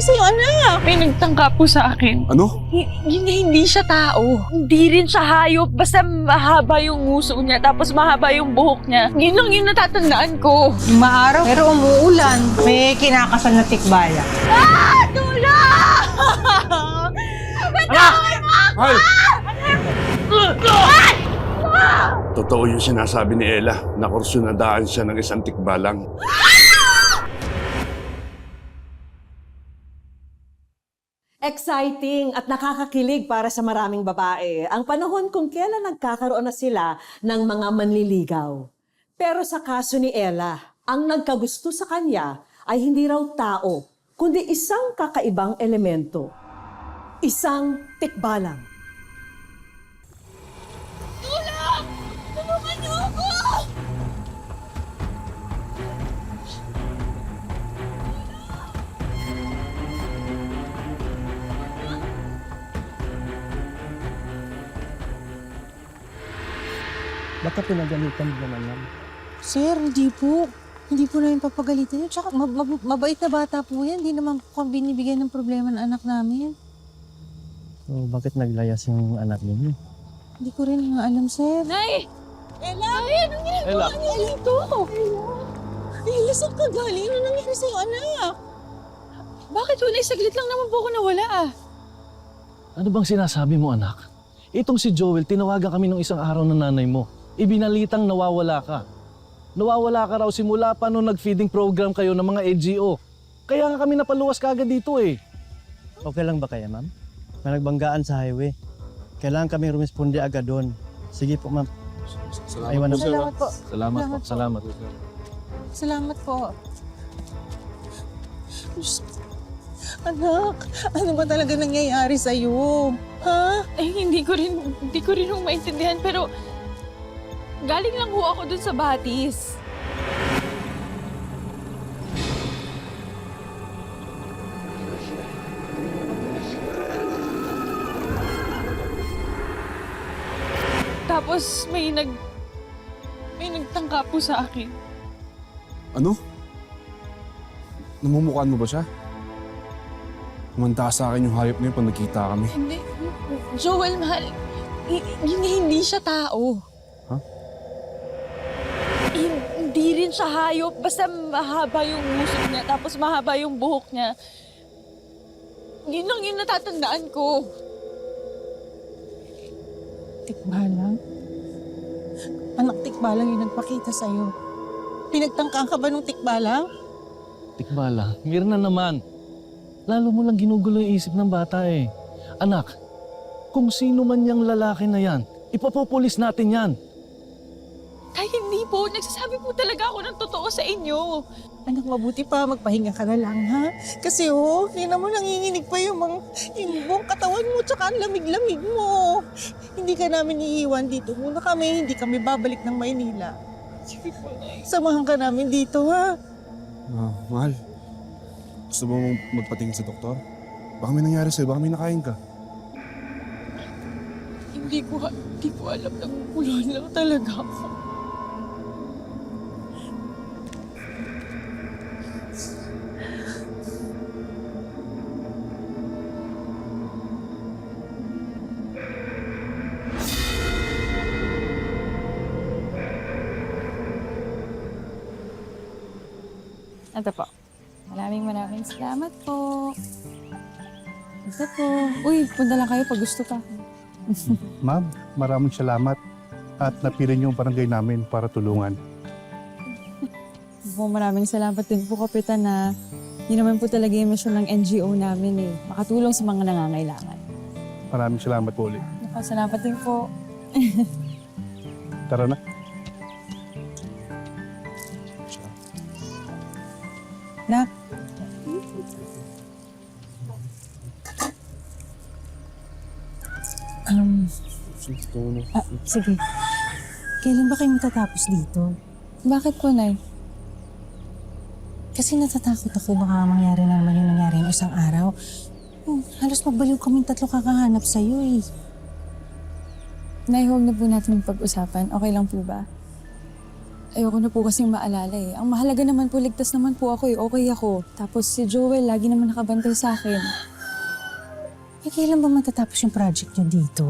sa'yo, anak? May nagtangka po sa akin. Ano? Hindi siya tao. Hindi rin siya hayop. Basta mahaba yung nguso niya, tapos mahaba yung buhok niya. Yun lang yung natatandaan ko. Maaraw, pero umuulan. May kinakasal na tikbala. Tulong! Mahal! Totoo yung sinasabi ni Ella na kursunadaan siya ng isang tikbalang. Exciting at nakakakilig para sa maraming babae ang panahon kung kailan nagkakaroon na sila ng mga manliligaw. Pero sa kaso ni Ella, ang nagkagusto sa kanya ay hindi raw tao, kundi isang kakaibang elemento. Isang tikbalang. Tulong! Tulungan niyo ako! Baka pinagalitan mo naman yan. Sir, hindi po. Hindi po namin papagalitan yun. Tsaka mabait na bata po yan. Hindi naman po kami binibigyan ng problema ng anak namin. So, bakit naglayas yung anak ninyo? Hindi ko rin nga alam, sir. Nay! Ella! Nay, anong ginagawa niyo dito? Ella, saan ka galing? Ano nangyari sa'yo, anak? Bakit wala? Saglit lang naman po ako nawala ah. Ano bang sinasabi mo, anak? Itong si Joel, tinawagan kami nung isang araw ng nanay mo. Ibinalitang nawawala ka. Nawawala ka raw simula pa nung nag-feeding program kayo ng mga NGO. Kaya nga kami napaluwas kagad dito eh. Okay lang ba kaya, ma'am? May nagbanggaan sa highway. Kailangan kami rumisponde agad doon. Sige po, ma'am. Salamat po. Salamat po. Salamat. Salamat po. Anak, ano ba talaga nangyayari sa'yo? Ha? Hindi ko rin maintindihan, pero galing lang ho ako dun sa Batis. Tapos may nagtangka po sa akin. Ano? Namumukhaan mo ba siya? Kumanta sa akin yung hayop na yun pag nagkita kami. Hindi, Joel, mahal. Hindi siya tao. Ha? Hindi rin siya hayop. Basta mahaba yung nguso niya, tapos mahaba yung buhok niya. Yun lang yung natatandaan ko. Tikbalang? Anak, tikbalang yung nagpakita sa'yo. Pinagtangkaan ka ba nung tikbalang? Tikbala, Mirna naman. Lalo mo lang ginugulo yung isip ng bata eh. Anak, kung sino man yung lalaki na yan, ipapopulis natin yan. Ay, hindi po. Nagsasabi po talaga ako ng totoo sa inyo. Anak, mabuti pa, magpahinga ka na lang, ha? Kasi tingnan mo, nanginginig pa yung buong katawan mo, tsaka ang lamig-lamig mo. Hindi ka namin iiwan dito. Muna kami, hindi kami babalik ng Maynila. Sige po, Nay. Samahan ka namin dito, ha? Mahal. Gusto mo magpatingin sa doktor? Baka may nangyari sa'yo, baka may nakain ka. Hindi ko alam na kukulan lang talaga ako. Ito po. Maraming salamat po. Ito po. Uy, punta lang kayo pag gusto pa. Ma'am, maraming salamat at napili niyo ang barangay namin para tulungan. Po, maraming salamat din po, Kapitan, na yun naman po talaga yung mission ng NGO namin eh. Makatulong sa mga nangangailangan. Maraming salamat po ulit. Salamat din po. Tara na. Nak, sige. Kailan ba kayo matatapos dito? Bakit po, Nay? Kasi natatakot ako baka mangyari na naman yung nangyari ng isang araw. Halos magbaliw kaming tatlo kakahanap sa'yo eh. Nay, huwag na po natin pag-usapan. Okay lang po ba? Ayoko na po kasing maalala eh. Ang mahalaga naman po, ligtas naman po ako eh. Okay ako. Tapos si Joel, lagi naman nakabantay sa akin. Eh, kailan ba matatapos yung project nyo dito?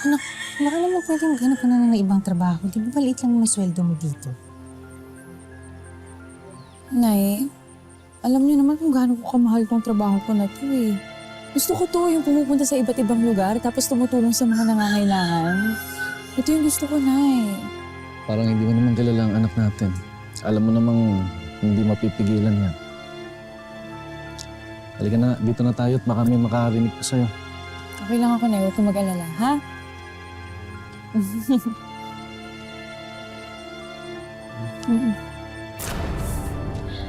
Anak, baka naman pwede maghanap ka na ng ibang trabaho. Di ba maliit lang yung sweldo mo dito? Nay, alam niyo naman kung gaano ko kamahal tong trabaho ko na to eh. Gusto ko to, yung pumupunta sa iba't ibang lugar tapos tumutulong sa mga nangangailangan. Ito yung gusto ko, Nay. Parang hindi mo naman kilala ang anak natin. Alam mo namang hindi mapipigilan yan. Halika na, dito na tayo at baka may makarinig pa sa'yo. Okay lang ako, Nay. Huwag kang mag-alala, ha?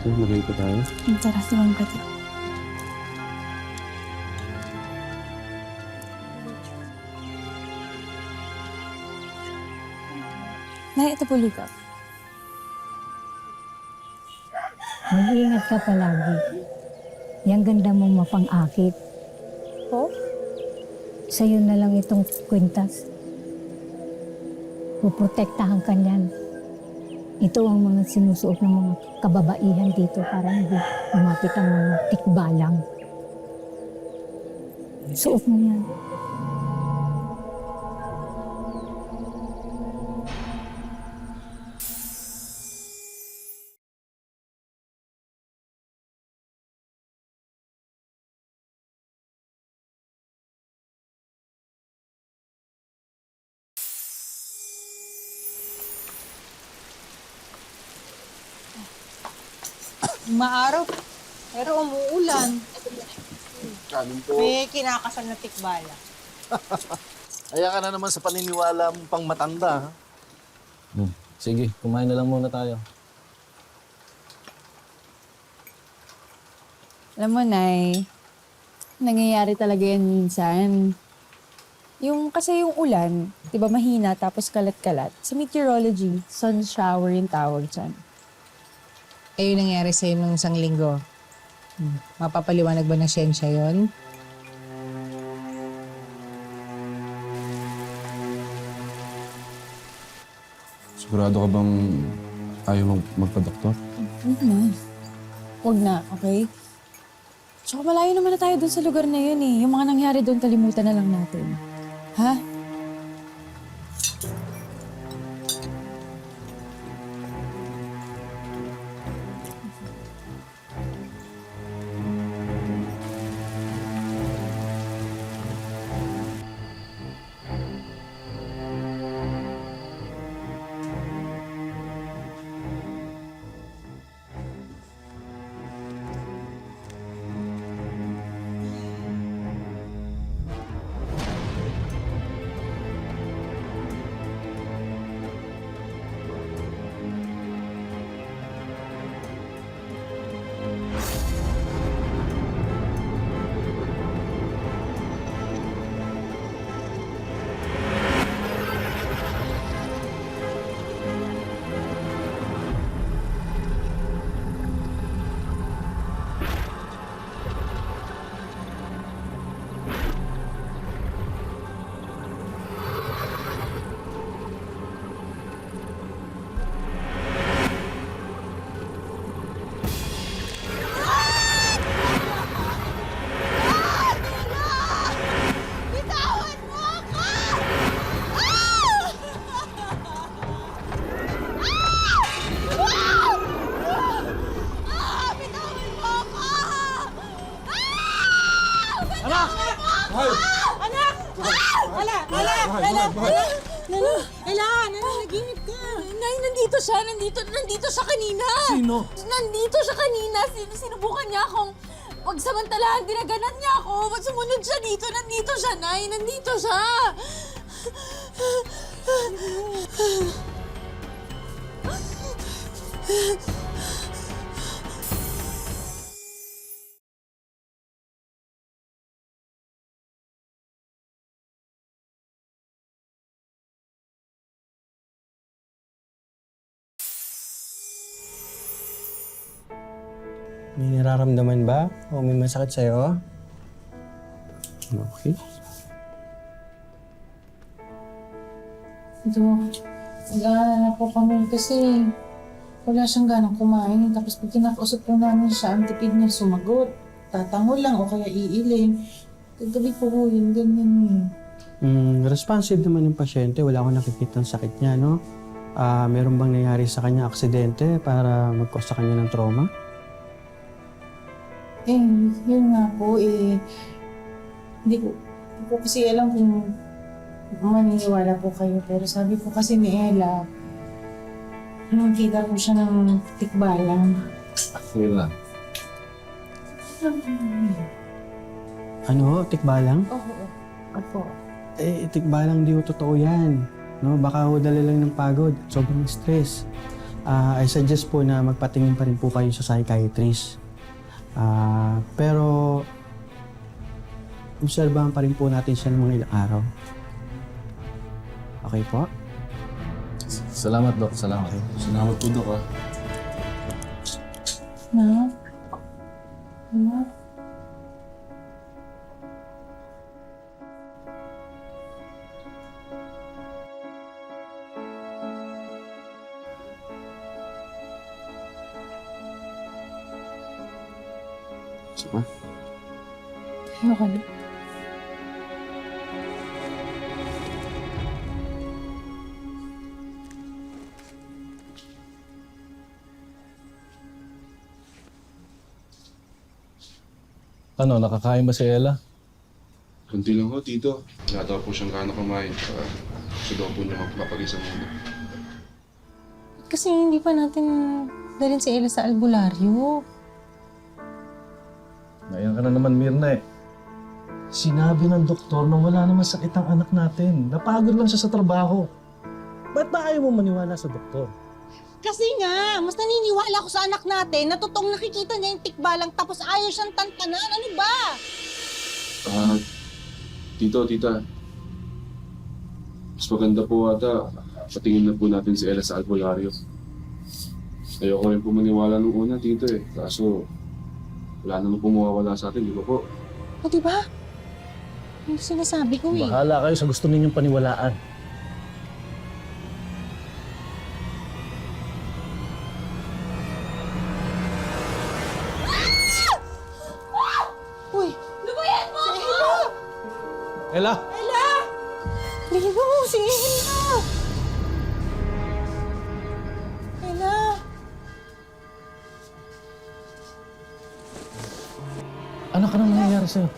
So, lagay ko tayo. Tara, tulungan ka tayo. Nay, ito po lugaw. Mag-iingat ka palagi. Yang ganda mong mapang-akit. Po? Sa'yo na lang itong kwintas. Puprotektahan ka niyan. Ito ang mga sinusuot ng mga kababaihan dito para hindi umapit ang mga tikbalang. Suot mo yan. Maaraw, pero umuulan. Kanin po. May kinakasal na tikbala. Aya ka na naman sa paniniwala mong pang matanda, ha? Sige, kumain na lang muna tayo. Alam mo, Nay, nangyayari talaga yan minsan. Kasi yung ulan, di ba mahina tapos kalat-kalat. Sa meteorology, sun shower yung tawag dyan. Eh, yung nangyari sa'yo nung isang linggo. Mapapaliwanag ba ng siyensya yun? Sigurado ka bang ayaw mong magpa-doktor? Huwag na. Huwag na, okay? Tsaka malayo naman na tayo dun sa lugar na yun eh. Yung mga nangyari dun, kalimutan na lang natin. Ha? Nay, nandito siya kanina. Sino? Nandito siya kanina. Sinubukan niya akong pagsamantalahan. Dinaganan niya ako. Sumunod siya dito. Nandito siya, Nay. Nandito siya. May nararamdaman ba? O may masakit sa'yo? Okay. Dok, Nag-aalala na po kami kasi wala siyang ganang kumain. Tapos pag kinakausap po namin siya, ang tipid niya sumagot. Tatangol lang o kaya iiling. Kagabi po po yun, ganyan Responsive naman yung pasyente. Wala akong nakikita ng sakit niya, no? Meron bang nangyari sa kanya aksidente para mag-cause sa kanya ng trauma? Yun nga po hindi ko kasi alam kung maniniwala po kayo. Pero sabi po kasi ni Ella, nakita po siya ng tikbalang. Ella. Ano? Tikbalang? Oo. Opo. Tikbalang di ho totoo yan. No? Baka ho dala lang ng pagod. Sobrang stress. I suggest po na magpatingin pa rin po kayo sa psychiatrist. Pero obserbahan pa rin po natin siya ng mga ilang araw. Okay po? Salamat, Dok. Salamat. Salamat po, Dok, ah. Na? Na? Sige. Ayoko na. Ano, nakakain ba si Ella? Kunti lang ho, Tito. Wala daw po siyang gano'ng kumain. Gusto daw po niya magpapag-isa muna. Kasi hindi pa natin dalhin si Ella sa albularyo. Ngayon ka na naman, Mirna eh. Sinabi ng doktor na wala naman sakit ang anak natin. Napagod lang siya sa trabaho. Ba't ba ayaw mo maniwala sa doktor? Kasi nga, mas naniniwala ko sa anak natin na totoong nakikita niya yung tikbalang tapos ayaw siyang tantanan. Ano ba? Tito, Tita. Mas maganda po ata, patingin na po natin si Ella sa albularyo. Ayoko rin po maniwala nung una, Tito eh. Kaso, wala naman po mawawala sa atin, di ba po? O diba? Yung sinasabi ko eh. Bahala kayo sa gusto ninyong paniwalaan. Uy! Lubayan mo ako! Ella! Lino, si Ella! Ella! Ano ka nang nangyayari sa'yo?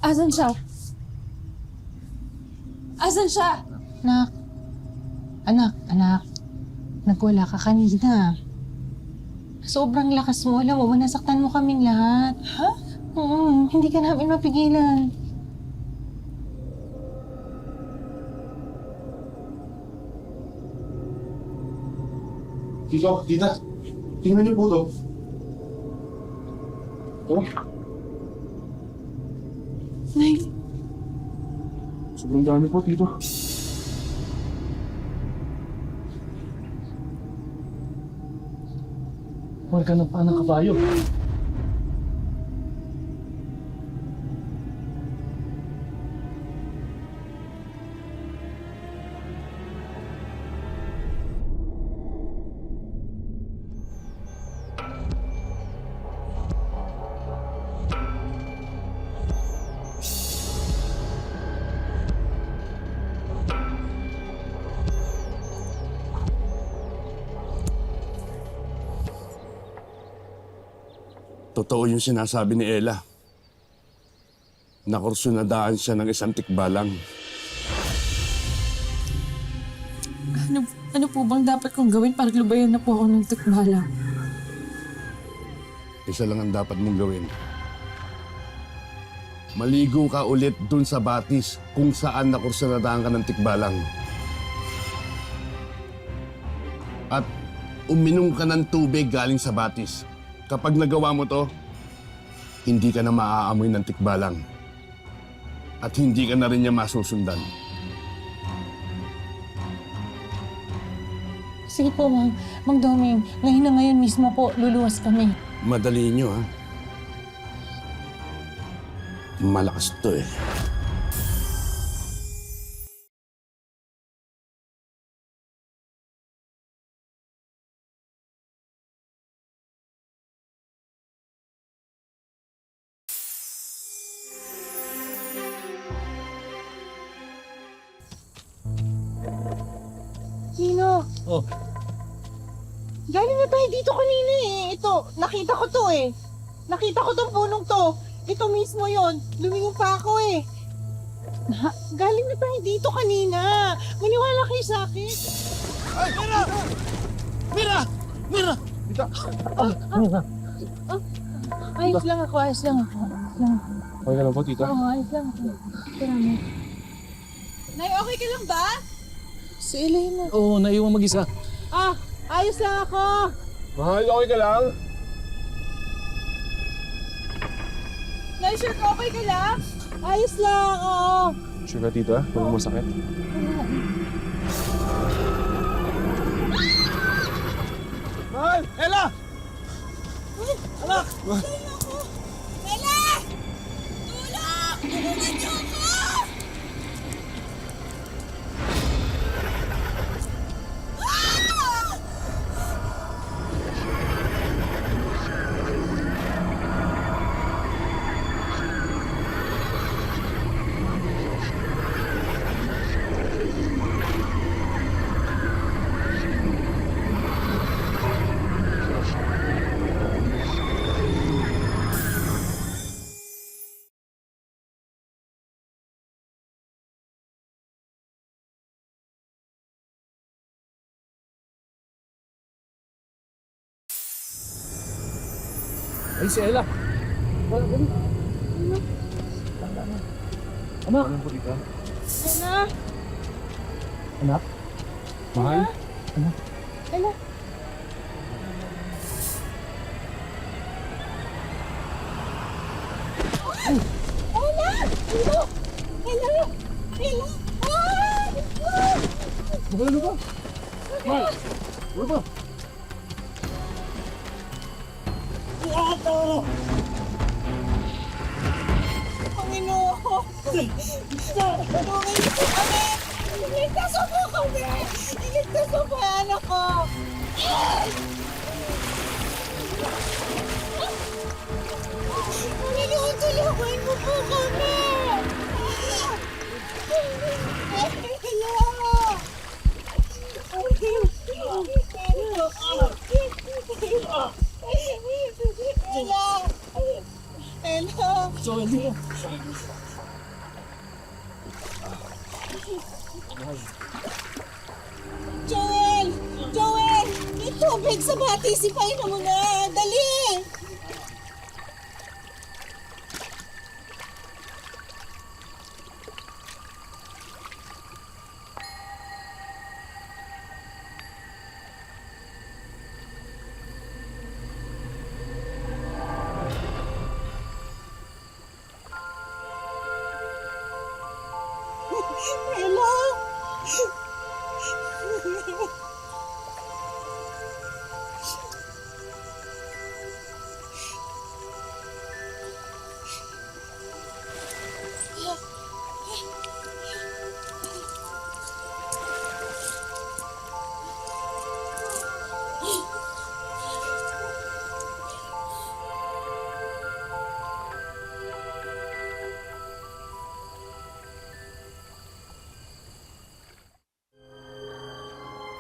Asan siya? Asan siya? Anak. Nagwala ka kanina. Sobrang lakas mo. Alam mo, nasaktan mo kaming lahat. Ha? Oo, hindi ka namin mapigilan. Tito, Tita, tingnan niyo po to. Oh, Nay, sobrang dami po, Tito. Huwag ka ng panang kabayo. Totoo yung sinasabi ni Ella. Nakursunadaan siya ng isang tikbalang. Ano po bang dapat kong gawin para lubayan na po ako ng tikbalang? Isa lang ang dapat mong gawin. Maligo ka ulit dun sa batis kung saan nakursunadaan ka ng tikbalang. At uminom ka ng tubig galing sa batis. Kapag nagawa mo to, hindi ka na maaamoy ng tikbalang. At hindi ka na rin niya masusundan. Sige po, Mang Doming. Ngayon na ngayon mismo po, luluwas kami. Madali nyo, ha? Malakas to eh. Nino, Oh, galing na tayo dito kanina eh. Ito, nakita ko to eh. Nakita ko tong punong to. Ito mismo yon. Lumingon pa ako eh. Galing na tayo dito kanina. Maniwala kayo sa akin. Ayos lang ako, ayos lang ako. Okay ka lang po, tita? Oo, ayos lang ako. Salamat. Nay, okay ka lang ba? Si Elena. oo, naiwan mag-isa. Ayos lang ako. Mahal, okay ka lang? Nay, sure ka okay ka lang? Ayos lang, oo. Sure ka, tita? Walang masakit? Mahal! Ella! Anak! Ay, si Ella. Anak. Ano po, tita? Ella! Anak? Mahal? Ella! Ella! Ella! Ella! Ella! Ano ba? Mahal! Ano ba? Panginoon! Tulungan niyo po kami! Iligtas mo po kami! Iligtas mo po ang anak ko! Panginoon, tulungan mo po kami! Ella! Ella! Joel, Joel! Joel! May tubig sa batis! Ipain mo na! Dali! Ella!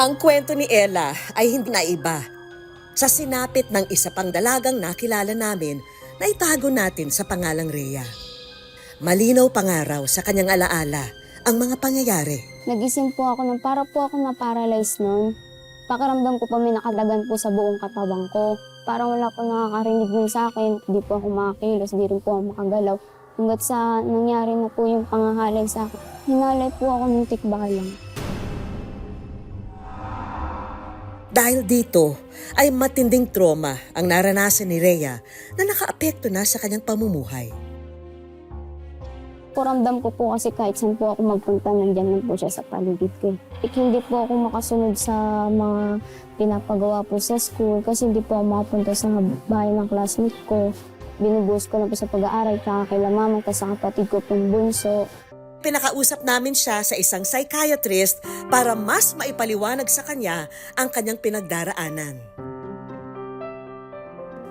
Ang kwento ni Ella ay hindi na iba. Sa sinapit ng isa pang dalagang nakilala namin na itago natin sa pangalang Rhea. Malinaw pangaraw sa kanyang alaala ang mga pangyayari. Nagising po ako nang para po ako na-paralyze noon. Pakiramdam ko pa may nakadagan po sa buong katawan ko. Parang wala po nakakarinig nun sa akin. Di po ako makakilos, di rin po ako makagalaw. Hanggat sa nangyari na po yung pangahalay sa akin, hinalay po ako ng tikbalang. Dahil dito ay matinding trauma ang naranasan ni Rhea na nakaapekto na sa kanyang pamumuhay. Ramdam ko po kasi kahit saan po ako magpunta, nandiyan lang po siya sa paligid ko. Hindi po ako makasunod sa mga pinapagawa po sa school kasi hindi po ako makapunta sa bahay ng classmate ko. Binubuhos ko na po sa pag-aaral, kaya kay mama, kasi sa kapatid ko pong bunso. Pinakausap namin siya sa isang psychiatrist para mas maipaliwanag sa kanya ang kanyang pinagdaraanan.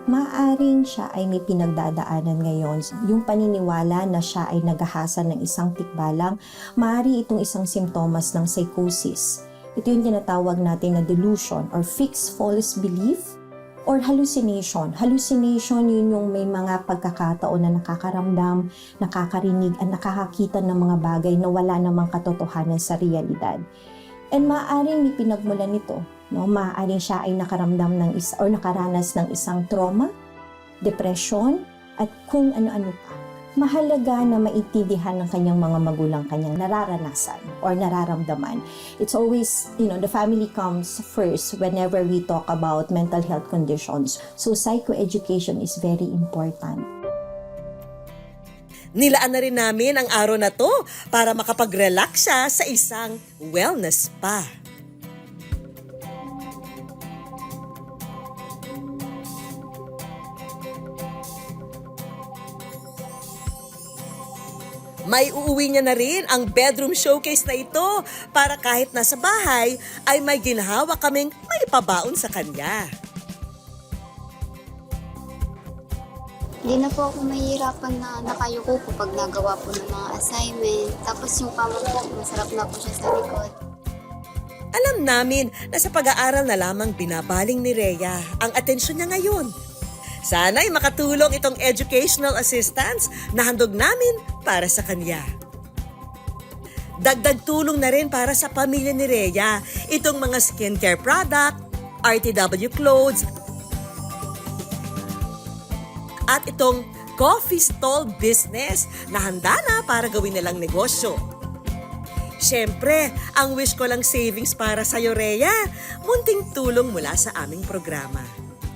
Maaring siya ay may pinagdadaanan ngayon. Yung paniniwala na siya ay naghahasa ng isang tikbalang, maaari itong isang simptomas ng psychosis. Ito yung tinatawag natin na delusion or fixed false belief or hallucination. Hallucination, yun yung may mga pagkakataon na nakakaramdam, nakakarinig, at nakakakita ng mga bagay na wala namang katotohanan sa realidad. And maaaring may pinagmulan nito. No, maaaring siya ay nakaramdam ng nakaranas ng isang trauma, depression, at kung ano-ano pa. Mahalaga na maintindihan ng kanyang mga magulang kanyang nararanasan or nararamdaman. It's always, the family comes first whenever we talk about mental health conditions. So psychoeducation is very important. Nilaan na rin namin ang araw na to para makapag-relax siya sa isang wellness spa. May uuwi niya na rin ang bedroom showcase na ito para kahit nasa bahay ay may ginhawa kaming maipabaon sa kanya. Hindi na po ako mahihirapan na nakayuko po pag nagawa po ng mga assignment. Tapos yung pama po, masarap na po siya sa likod. Alam namin na sa pag-aaral na lamang binabaling ni Rhea ang atensyon niya ngayon. Sana'y makatulong itong educational assistance na handog namin para sa kanya. Dagdag tulong na rin para sa pamilya ni Rhea itong mga skincare product, RTW clothes, at itong coffee stall business na handa na para gawin nilang negosyo. Siyempre, ang wish ko lang savings para sa'yo, Rhea, munting tulong mula sa aming programa.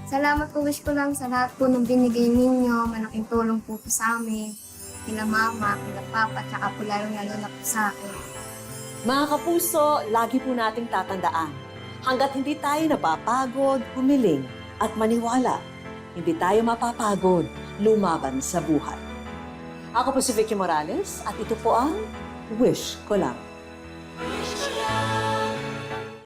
Salamat po, wish ko lang sa lahat po ng binigay ninyo. Malaking tulong po sa amin. Kila mama, kila papa, tsaka po lalo-lalo na po sa akin. Mga kapuso, lagi po nating tatandaan, hanggat hindi tayo napapagod, humiling at maniwala, hindi tayo mapapagod lumaban sa buhay. Ako po si Vicky Morales at ito po ang Wish Ko Lang.